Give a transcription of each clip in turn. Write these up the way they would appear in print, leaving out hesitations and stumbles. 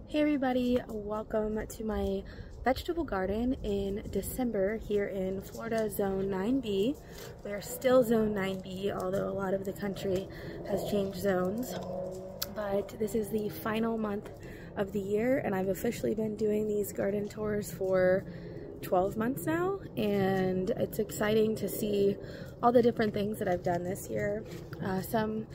Hey everybody, welcome to my vegetable garden in December here in Florida Zone 9B. We're still Zone 9B, although a lot of the country has changed zones. But this is the final month of the year and I've officially been doing these garden tours for 12 months now, and it's exciting to see all the different things that I've done this year. Some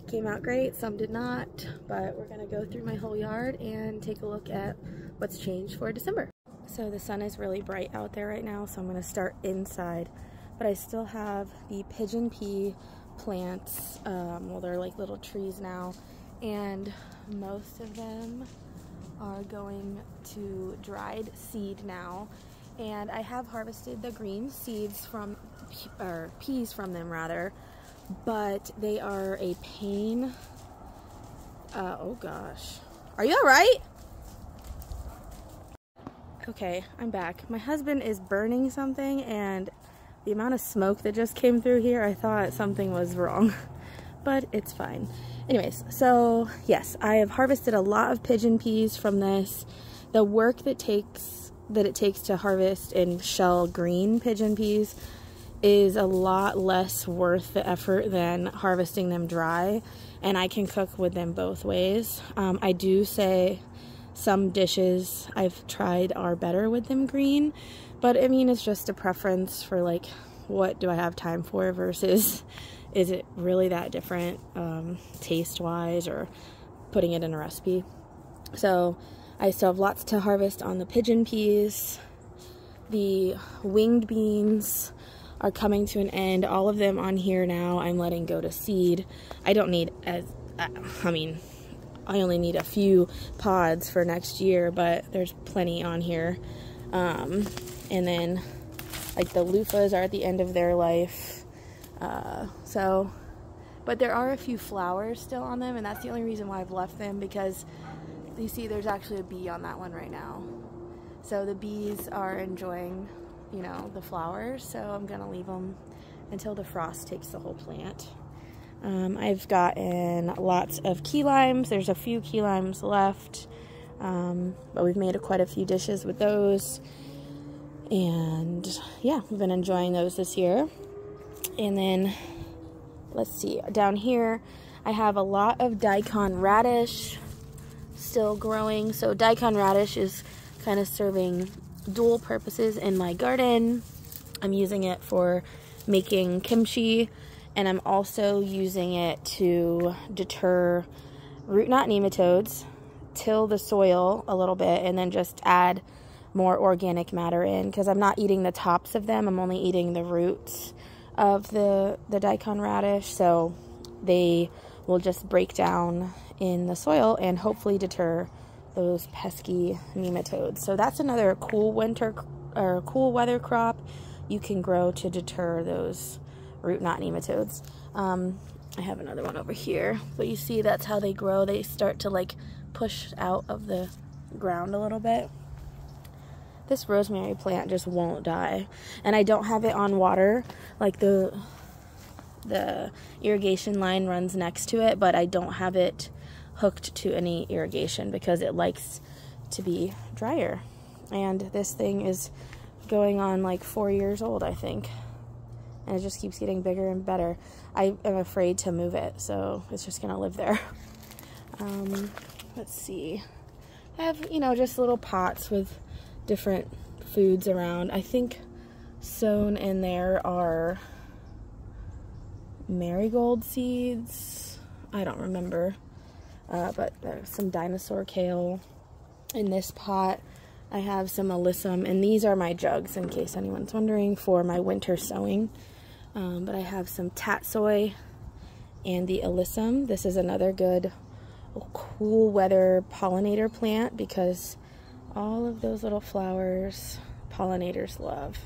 came out great, some did not, but we're gonna go through my whole yard and take a look at what's changed for December. So the sun is really bright out there right now, so I'm gonna start inside, but I still have the pigeon pea plants. Well, they're like little trees now, and most of them are going to dried seed now. And I have harvested the green seeds from, or peas from them rather, but they are a pain. Oh gosh. Are you all right? Okay, I'm back. My husband is burning something, and the amount of smoke that just came through here, I thought something was wrong, but it's fine. Anyways, so yes, I have harvested a lot of pigeon peas from this. The work that it takes to harvest and shell green pigeon peas is a lot less worth the effort than harvesting them dry, and I can cook with them both ways. I do say some dishes I've tried are better with them green, but I mean, it's just a preference for like, what do I have time for versus is it really that different taste wise or putting it in a recipe. So I still have lots to harvest on the pigeon peas. The winged beans are coming to an end. All of them on here now I'm letting go to seed. I don't need I only need a few pods for next year, but there's plenty on here. And then like the loofahs are at the end of their life. But there are a few flowers still on them, and that's the only reason why I've left them, because you see there's actually a bee on that one right now. So the bees are enjoying, you know, the flowers, so I'm gonna leave them until the frost takes the whole plant. I've gotten lots of key limes. There's a few key limes left, but we've made quite a few dishes with those, and yeah, we've been enjoying those this year. And then let's see, down here I have a lot of daikon radish still growing. So daikon radish is kind of serving dual purposes in my garden. I'm using it for making kimchi, and I'm also using it to deter root knot nematodes, till the soil a little bit, and then just add more organic matter in, because I'm not eating the tops of them, I'm only eating the roots of the daikon radish, so they will just break down in the soil and hopefully deter those pesky nematodes. So that's another cool winter or cool weather crop you can grow to deter those root knot nematodes. I have another one over here, but you see that's how they grow. They start to like push out of the ground a little bit. This rosemary plant just won't die, and I don't have it on water. Like the irrigation line runs next to it, but I don't have it hooked to any irrigation because it likes to be drier. And this thing is going on like 4 years old, I think, and it just keeps getting bigger and better. I am afraid to move it, so it's just gonna live there. Let's see, I have, you know, just little pots with different foods around. I think sown in there are marigold seeds, I don't remember, but there's some dinosaur kale. In this pot I have some alyssum, and these are my jugs in case anyone's wondering for my winter sowing. But I have some tatsoi and the alyssum. This is another good cool weather pollinator plant because all of those little flowers pollinators love.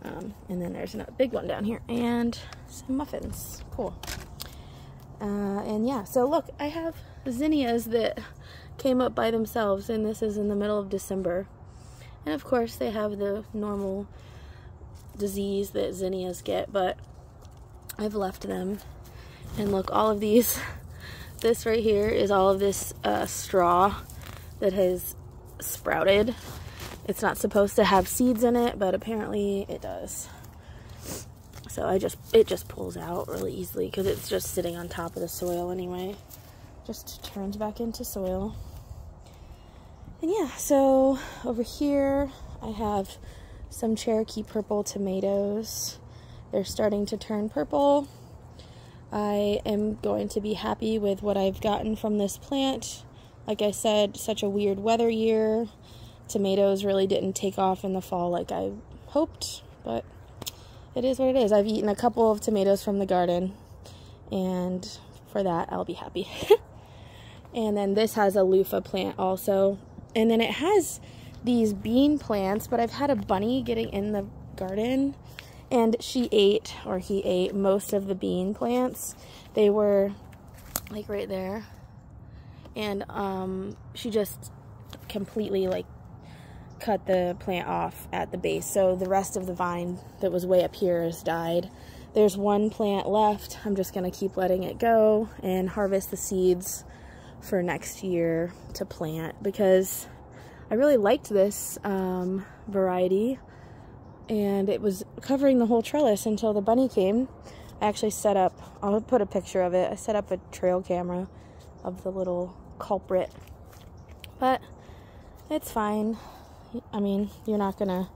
And then there's another big one down here, and some muffins. Cool. And yeah, so look, I have zinnias that came up by themselves, and this is in the middle of December. And of course they have the normal disease that zinnias get, but I've left them. And look, all of these, this right here is all of this straw that has sprouted. It's not supposed to have seeds in it, but apparently it does. So it just pulls out really easily because it's just sitting on top of the soil anyway. Just turns back into soil. And yeah, so over here I have some Cherokee purple tomatoes. They're starting to turn purple. I am going to be happy with what I've gotten from this plant. Like I said, such a weird weather year. Tomatoes really didn't take off in the fall like I hoped, but it is what it is. I've eaten a couple of tomatoes from the garden, and for that I'll be happy. And then this has a loofah plant also. And then it has these bean plants, but I've had a bunny getting in the garden, and he ate most of the bean plants. They were like right there, and she just completely like cut the plant off at the base, so the rest of the vine that was way up here has died. There's one plant left. I'm just gonna keep letting it go and harvest the seeds for next year to plant, because I really liked this variety, and it was covering the whole trellis until the bunny came. I actually set up, I'll put a picture of it, I set up a trail camera of the little culprit, but it's fine. I mean, you're not gonna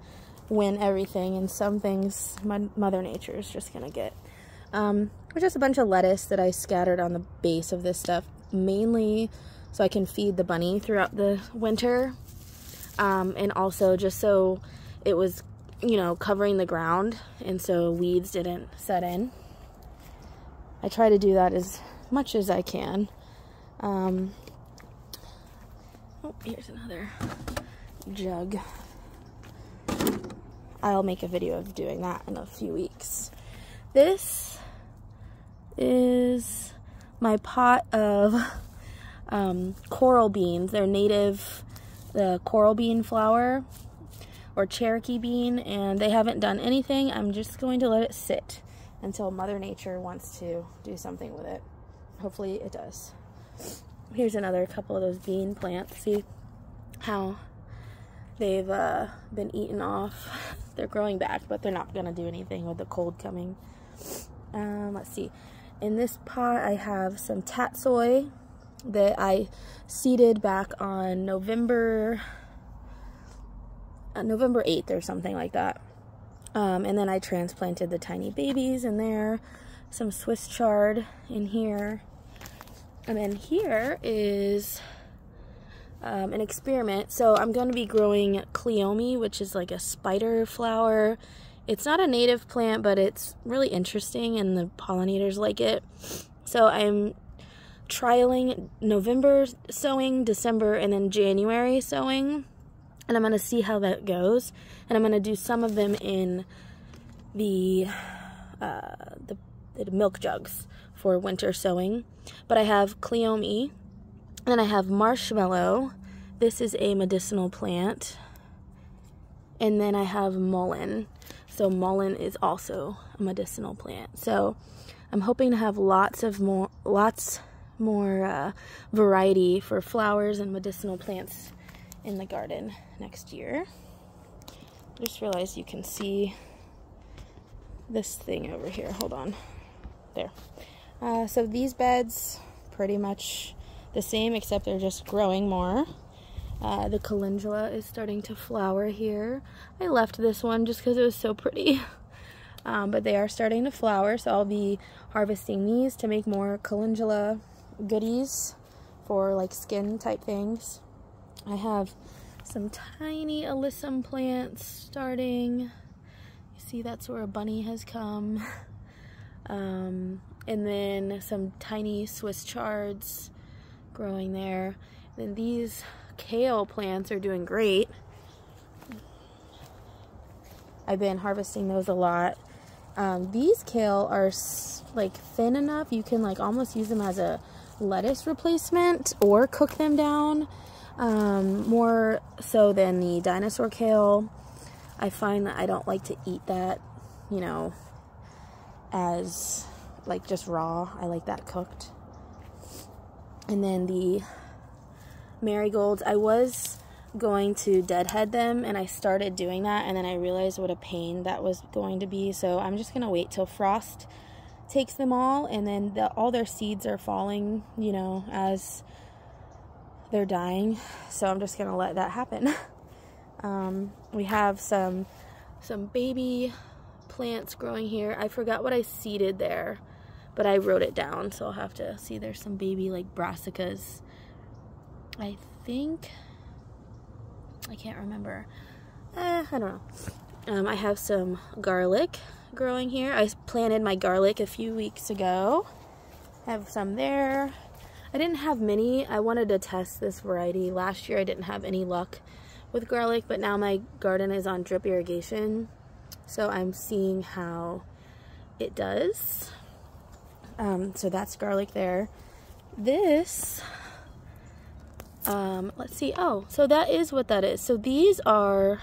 win everything, and some things Mother Nature is just gonna get. Just a bunch of lettuce that I scattered on the base of this stuff, mainly so I can feed the bunny throughout the winter, and also just so it was, you know, covering the ground and so weeds didn't set in. I try to do that as much as I can. Oh, here's another jug. I'll make a video of doing that in a few weeks. This is my pot of coral beans. They're native, the coral bean flower or Cherokee bean, and they haven't done anything. I'm just going to let it sit until Mother Nature wants to do something with it. Hopefully it does. Here's another couple of those bean plants. See how they've been eaten off. They're growing back, but they're not gonna do anything with the cold coming. Let's see. In this pot I have some tatsoi that I seeded back on November 8th or something like that. And then I transplanted the tiny babies in there. Some Swiss chard in here. And then here is an experiment. So I'm going to be growing cleome, which is like a spider flower. It's not a native plant, but it's really interesting and the pollinators like it. So I'm trialing November sowing, December, and then January sowing. And I'm going to see how that goes. And I'm going to do some of them in the milk jugs for winter sowing. But I have cleome. Then I have marshmallow. This is a medicinal plant. And then I have mullein. So mullein is also a medicinal plant. So I'm hoping to have lots more variety for flowers and medicinal plants in the garden next year. I just realized you can see this thing over here. Hold on. There. So these beds, pretty much the same, except they're just growing more. The calendula is starting to flower here. I left this one just because it was so pretty. But they are starting to flower, so I'll be harvesting these to make more calendula goodies for like skin type things. I have some tiny alyssum plants starting. You see, that's where a bunny has come. And then some tiny Swiss chards growing there. Then these kale plants are doing great. I've been harvesting those a lot. These kale are like thin enough you can like almost use them as a lettuce replacement or cook them down, more so than the dinosaur kale. I find that I don't like to eat that, you know, as like just raw. I like that cooked. And then the marigolds. I was going to deadhead them, and I started doing that, and then I realized what a pain that was going to be, so I'm just gonna wait till frost takes them all, and then all their seeds are falling, you know, as they're dying, so I'm just gonna let that happen. We have some baby plants growing here. I forgot what I seeded there, but I wrote it down, so I'll have to see. There's some baby like brassicas, I think. I can't remember. I don't know. I have some garlic growing here. I planted my garlic a few weeks ago. I have some there. I didn't have many. I wanted to test this variety. Last year I didn't have any luck with garlic, but now my garden is on drip irrigation, so I'm seeing how it does. So that's garlic there. This, let's see. Oh, so that is what that is. So these are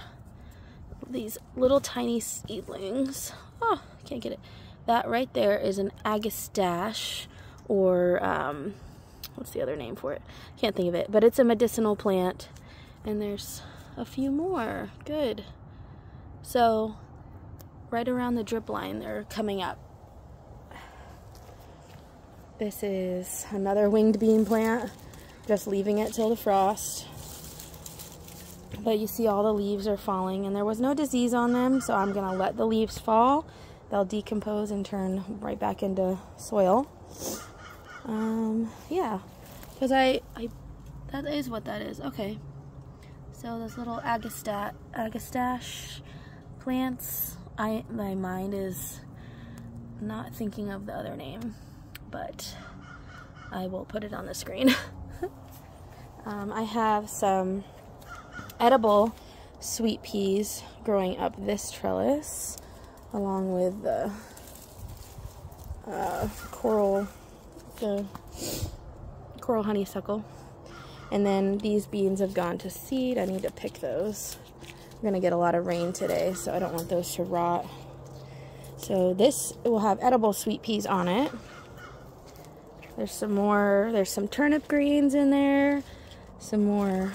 these little tiny seedlings. Oh, I can't get it. That right there is an agastache, or what's the other name for it? Can't think of it, but it's a medicinal plant. And there's a few more. Good. So right around the drip line, they're coming up. This is another winged bean plant, just leaving it till the frost. But you see all the leaves are falling, and there was no disease on them, so I'm gonna let the leaves fall. They'll decompose and turn right back into soil. Yeah, because that is what that is. Okay. So those little agastache plants, my mind is not thinking of the other name, but I will put it on the screen. I have some edible sweet peas growing up this trellis, along with the coral honeysuckle. And then these beans have gone to seed. I need to pick those. We're gonna get a lot of rain today, so I don't want those to rot. So this will have edible sweet peas on it. There's some more, there's some turnip greens in there, some more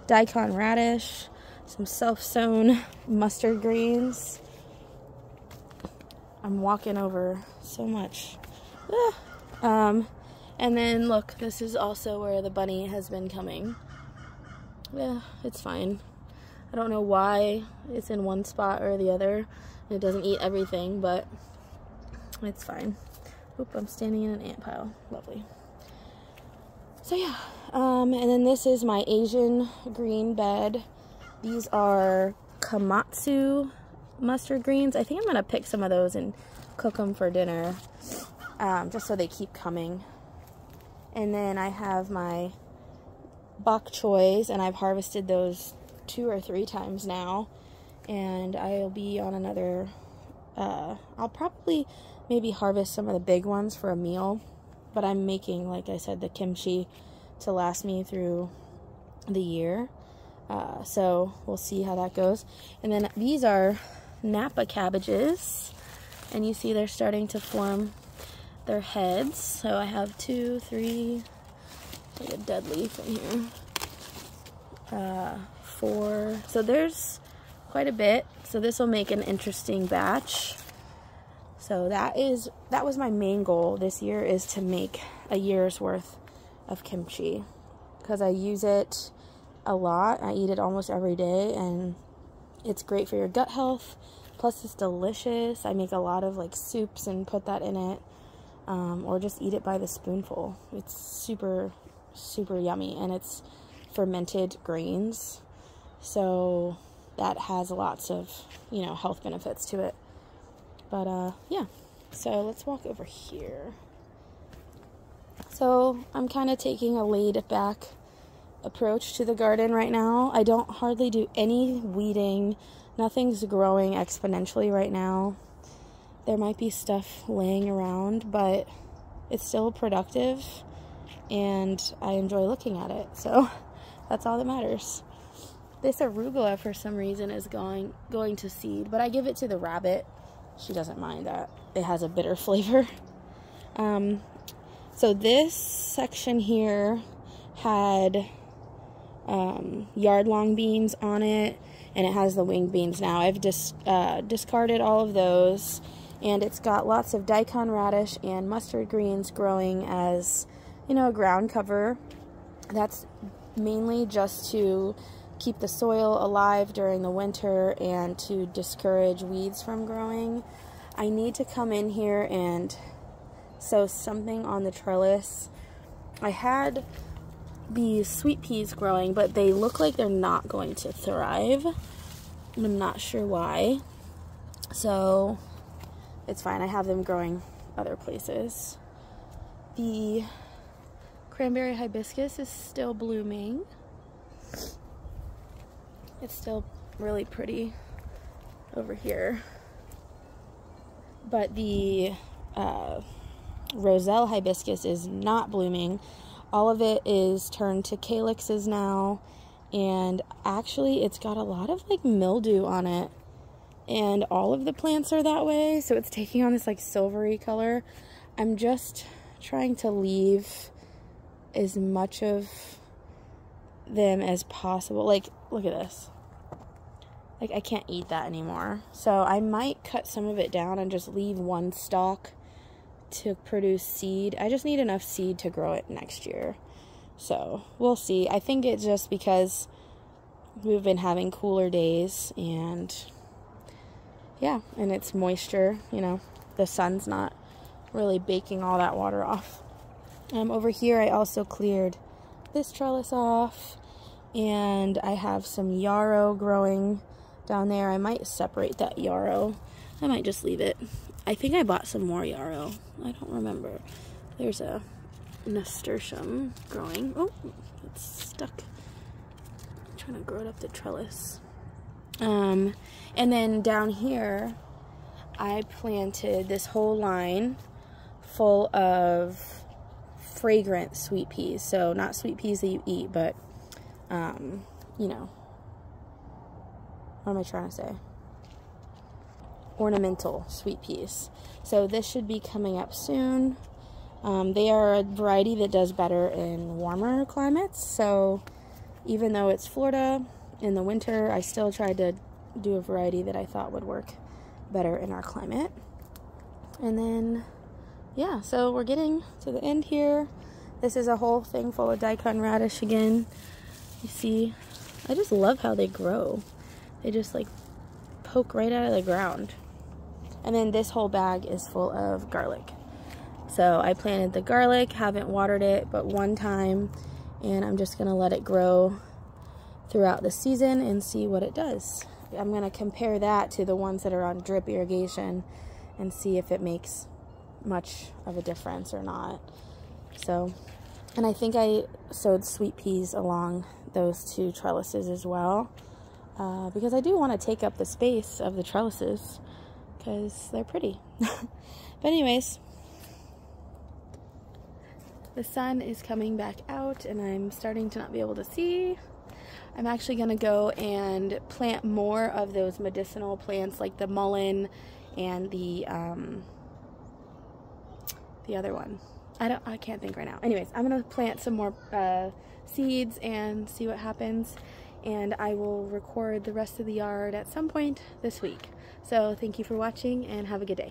daikon radish, some self-sown mustard greens. I'm walking over so much. And then look, this is also where the bunny has been coming. Yeah, it's fine. I don't know why it's in one spot or the other. It doesn't eat everything, but it's fine. Oop, I'm standing in an ant pile. Lovely. So yeah, and then this is my Asian green bed. These are Komatsu mustard greens. I think I'm gonna pick some of those and cook them for dinner, just so they keep coming. And then I have my bok choys, and I've harvested those 2 or 3 times now. And I'll be on another, I'll probably maybe harvest some of the big ones for a meal. But I'm making, like I said, the kimchi to last me through the year. So we'll see how that goes. And then these are Napa cabbages. And you see they're starting to form their heads. So I have 2, 3, like a dead leaf in here. 4. So there's quite a bit. So this will make an interesting batch. So that was my main goal this year, is to make a year's worth of kimchi, because I use it a lot. I eat it almost every day, and it's great for your gut health. Plus it's delicious. I make a lot of like soups and put that in it, or just eat it by the spoonful. It's super, super yummy, and it's fermented grains, so that has lots of, you know, health benefits to it. But yeah, so let's walk over here. So I'm kind of taking a laid back approach to the garden right now. I don't hardly do any weeding. Nothing's growing exponentially right now. There might be stuff laying around, but it's still productive, and I enjoy looking at it. So that's all that matters. This arugula, for some reason, is going to seed, but I give it to the rabbit. She doesn't mind that. It has a bitter flavor. So this section here had yard-long beans on it, and it has the winged beans now. I've just discarded all of those, and it's got lots of daikon radish and mustard greens growing as, you know, a ground cover. That's mainly just to keep the soil alive during the winter and to discourage weeds from growing. I need to come in here and sow something on the trellis. I had these sweet peas growing, but they look like they're not going to thrive. I'm not sure why. So it's fine. I have them growing other places. The cranberry hibiscus is still blooming. It's still really pretty over here. But the roselle hibiscus is not blooming. All of it is turned to calyxes now, and actually it's got a lot of like mildew on it, and all of the plants are that way, so it's taking on this like silvery color. I'm just trying to leave as much of them as possible. Like, look at this. Like, I can't eat that anymore. So I might cut some of it down and just leave one stalk to produce seed. I just need enough seed to grow it next year. So we'll see. I think it's just because we've been having cooler days, and yeah, and it's moisture, you know, the sun's not really baking all that water off. Over here I also cleared this trellis off, and I have some yarrow growing down there. I might separate that yarrow. I might just leave it. I think I bought some more yarrow. I don't remember. There's a nasturtium growing. Oh, it's stuck. I'm trying to grow it up the trellis. And then down here, I planted this whole line full of fragrant sweet peas. So not sweet peas that you eat, but, you know, what am I trying to say? Ornamental sweet peas. So this should be coming up soon. They are a variety that does better in warmer climates. So even though it's Florida in the winter, I still tried to do a variety that I thought would work better in our climate. And then, yeah, so we're getting to the end here. This is a whole thing full of daikon radish again. You see, I just love how they grow. They just like poke right out of the ground. And then this whole bag is full of garlic. So I planted the garlic, haven't watered it but one time, and I'm just gonna let it grow throughout the season and see what it does. I'm gonna compare that to the ones that are on drip irrigation and see if it makes much of a difference or not. So, and I think I sowed sweet peas along those two trellises as well, because I do want to take up the space of the trellises because they're pretty. But anyways, the sun is coming back out and I'm starting to not be able to see. I'm actually going to go and plant more of those medicinal plants like the mullein and the other one. I can't think right now. Anyways, I'm going to plant some more seeds and see what happens, and I will record the rest of the yard at some point this week. So thank you for watching and have a good day.